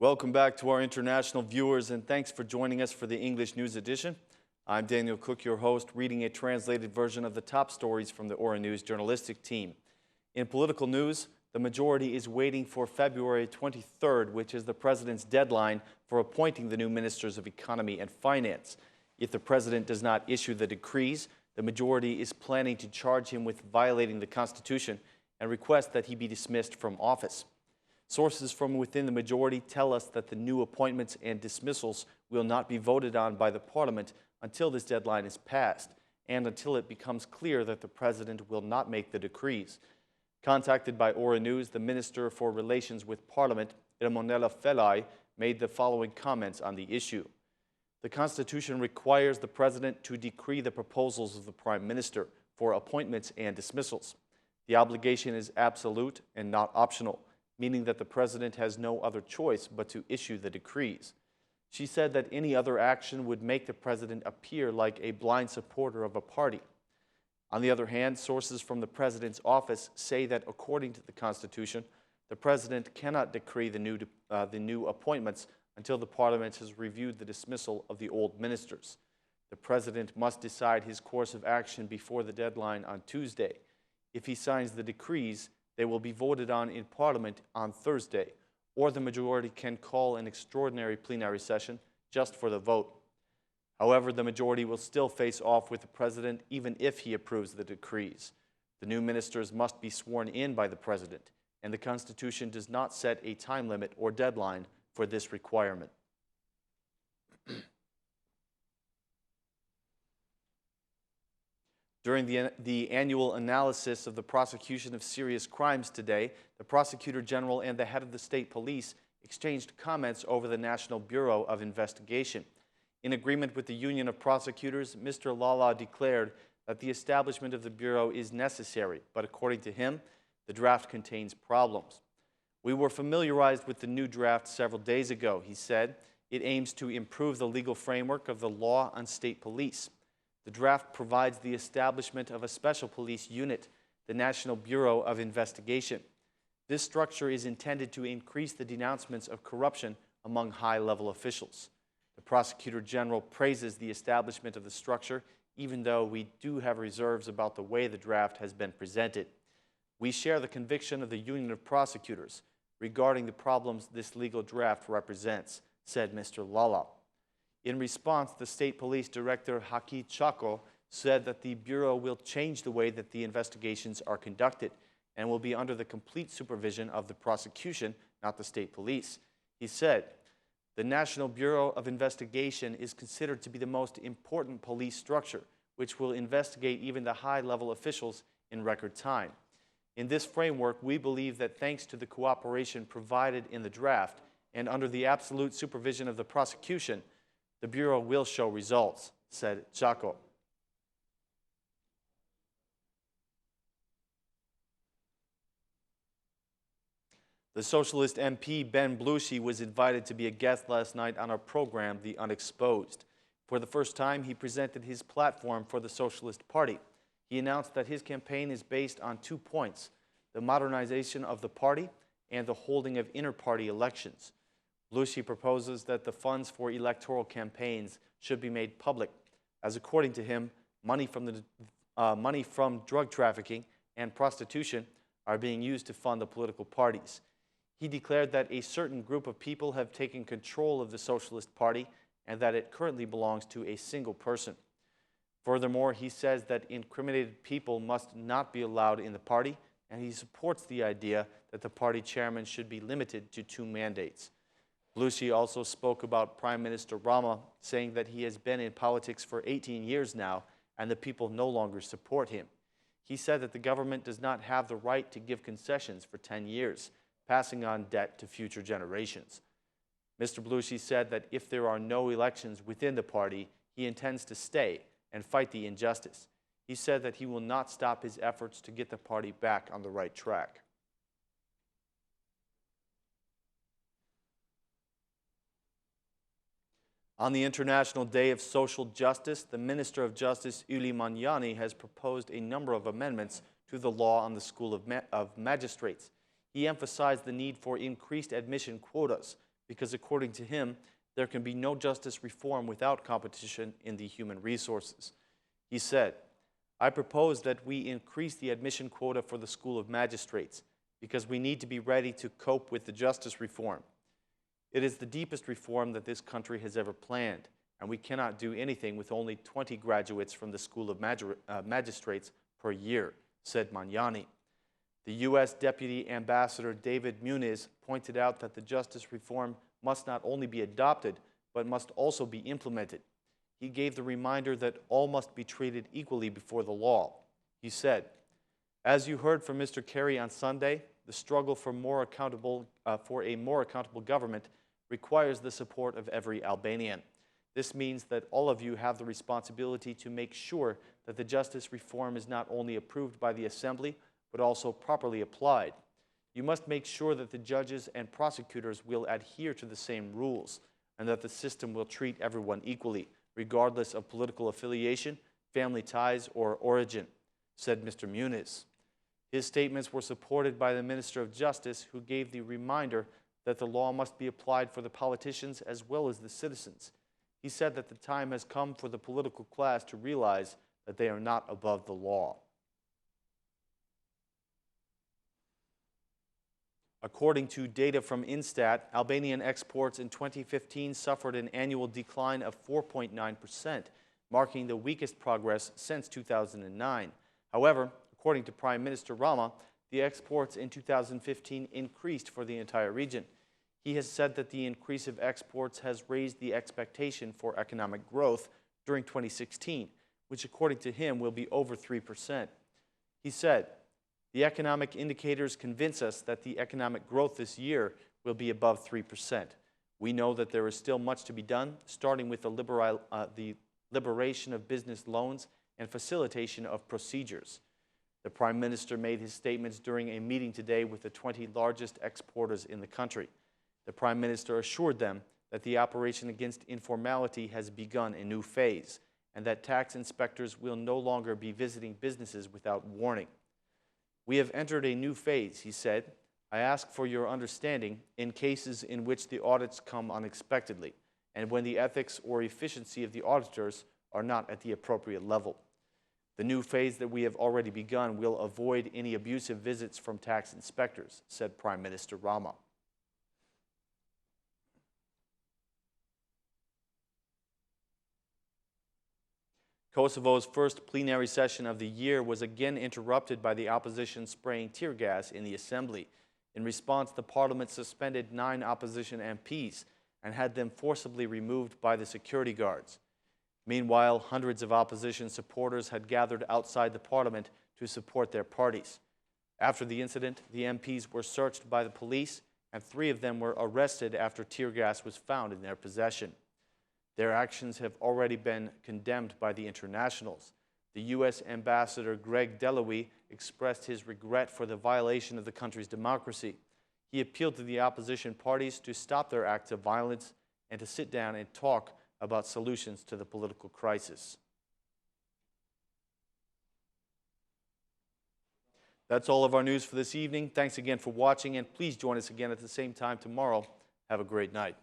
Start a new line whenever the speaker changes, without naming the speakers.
Welcome back to our international viewers, and thanks for joining us for the English News Edition. I'm Daniel Cook, your host, reading a translated version of the top stories from the Ora News journalistic team. In political news, the majority is waiting for February 23rd, which is the president's deadline for appointing the new ministers of economy and finance. If the president does not issue the decrees, the majority is planning to charge him with violating the Constitution and request that he be dismissed from office. Sources from within the majority tell us that the new appointments and dismissals will not be voted on by the parliament until this deadline is passed and until it becomes clear that the president will not make the decrees. Contacted by Ora News, the Minister for Relations with Parliament, Ramonella Felai, made the following comments on the issue. The Constitution requires the President to decree the proposals of the Prime Minister for appointments and dismissals. The obligation is absolute and not optional, meaning that the President has no other choice but to issue the decrees. She said that any other action would make the President appear like a blind supporter of a party. On the other hand, sources from the President's office say that according to the Constitution, the President cannot decree the new appointments until the Parliament has reviewed the dismissal of the old ministers. The President must decide his course of action before the deadline on Tuesday. If he signs the decrees, they will be voted on in Parliament on Thursday, or the majority can call an extraordinary plenary session just for the vote. However, the majority will still face off with the President even if he approves the decrees. The new ministers must be sworn in by the President, and the Constitution does not set a time limit or deadline for this requirement. During the annual analysis of the prosecution of serious crimes today, the Prosecutor General and the head of the state police exchanged comments over the National Bureau of Investigation. In agreement with the Union of Prosecutors, Mr. Lala declared that the establishment of the Bureau is necessary, but according to him, the draft contains problems. We were familiarized with the new draft several days ago, he said. It aims to improve the legal framework of the law on state police. The draft provides the establishment of a special police unit, the National Bureau of Investigation. This structure is intended to increase the denouncements of corruption among high-level officials. The Prosecutor General praises the establishment of the structure, even though we do have reserves about the way the draft has been presented. We share the conviction of the Union of Prosecutors regarding the problems this legal draft represents, said Mr. Lala. In response, the State Police Director Haki Chako said that the Bureau will change the way that the investigations are conducted and will be under the complete supervision of the prosecution, not the state police. He said, the National Bureau of Investigation is considered to be the most important police structure, which will investigate even the high-level officials in record time. In this framework, we believe that thanks to the cooperation provided in the draft and under the absolute supervision of the prosecution, the Bureau will show results, said Chako. The Socialist MP Ben Blushi was invited to be a guest last night on our program, The Unexposed. For the first time, he presented his platform for the Socialist Party. He announced that his campaign is based on 2 points, the modernization of the party and the holding of inter-party elections. Blushi proposes that the funds for electoral campaigns should be made public, as according to him, money from drug trafficking and prostitution are being used to fund the political parties. He declared that a certain group of people have taken control of the Socialist Party and that it currently belongs to a single person. Furthermore, he says that incriminated people must not be allowed in the party, and he supports the idea that the party chairman should be limited to 2 mandates. Blushi also spoke about Prime Minister Rama, saying that he has been in politics for 18 years now and the people no longer support him. He said that the government does not have the right to give concessions for 10 years, passing on debt to future generations. Mr. Blushi said that if there are no elections within the party, he intends to stay and fight the injustice. He said that he will not stop his efforts to get the party back on the right track. On the International Day of Social Justice, the Minister of Justice, Uli Manjani, has proposed a number of amendments to the law on the School of Magistrates. He emphasized the need for increased admission quotas, because according to him, there can be no justice reform without competition in the human resources. He said, "I propose that we increase the admission quota for the School of Magistrates because we need to be ready to cope with the justice reform. It is the deepest reform that this country has ever planned, and we cannot do anything with only 20 graduates from the School of Magistrates per year," said Magnani. The U.S. Deputy Ambassador David Muniz pointed out that the justice reform must not only be adopted, but must also be implemented. He gave the reminder that all must be treated equally before the law. He said, "As you heard from Mr. Kerry on Sunday, the struggle for a more accountable government requires the support of every Albanian. This means that all of you have the responsibility to make sure that the justice reform is not only approved by the Assembly, but also properly applied. You must make sure that the judges and prosecutors will adhere to the same rules and that the system will treat everyone equally, regardless of political affiliation, family ties, or origin," said Mr. Muniz. His statements were supported by the Minister of Justice, who gave the reminder that the law must be applied for the politicians as well as the citizens. He said that the time has come for the political class to realize that they are not above the law. According to data from Instat, Albanian exports in 2015 suffered an annual decline of 4.9%, marking the weakest progress since 2009. However, according to Prime Minister Rama, the exports in 2015 increased for the entire region. He has said that the increase of exports has raised the expectation for economic growth during 2016, which according to him will be over 3%. He said, "The economic indicators convince us that the economic growth this year will be above 3%. We know that there is still much to be done, starting with the liberation of business loans and facilitation of procedures." The Prime Minister made his statements during a meeting today with the 20 largest exporters in the country. The Prime Minister assured them that the operation against informality has begun a new phase and that tax inspectors will no longer be visiting businesses without warning. "We have entered a new phase," he said. "I ask for your understanding in cases in which the audits come unexpectedly and when the ethics or efficiency of the auditors are not at the appropriate level. The new phase that we have already begun will avoid any abusive visits from tax inspectors," said Prime Minister Rama. Kosovo's first plenary session of the year was again interrupted by the opposition spraying tear gas in the assembly. In response, the parliament suspended 9 opposition MPs and had them forcibly removed by the security guards. Meanwhile, hundreds of opposition supporters had gathered outside the parliament to support their parties. After the incident, the MPs were searched by the police, and 3 of them were arrested after tear gas was found in their possession. Their actions have already been condemned by the internationals. The U.S. Ambassador Greg Delowy expressed his regret for the violation of the country's democracy. He appealed to the opposition parties to stop their acts of violence and to sit down and talk about solutions to the political crisis. That's all of our news for this evening. Thanks again for watching, and please join us again at the same time tomorrow. Have a great night.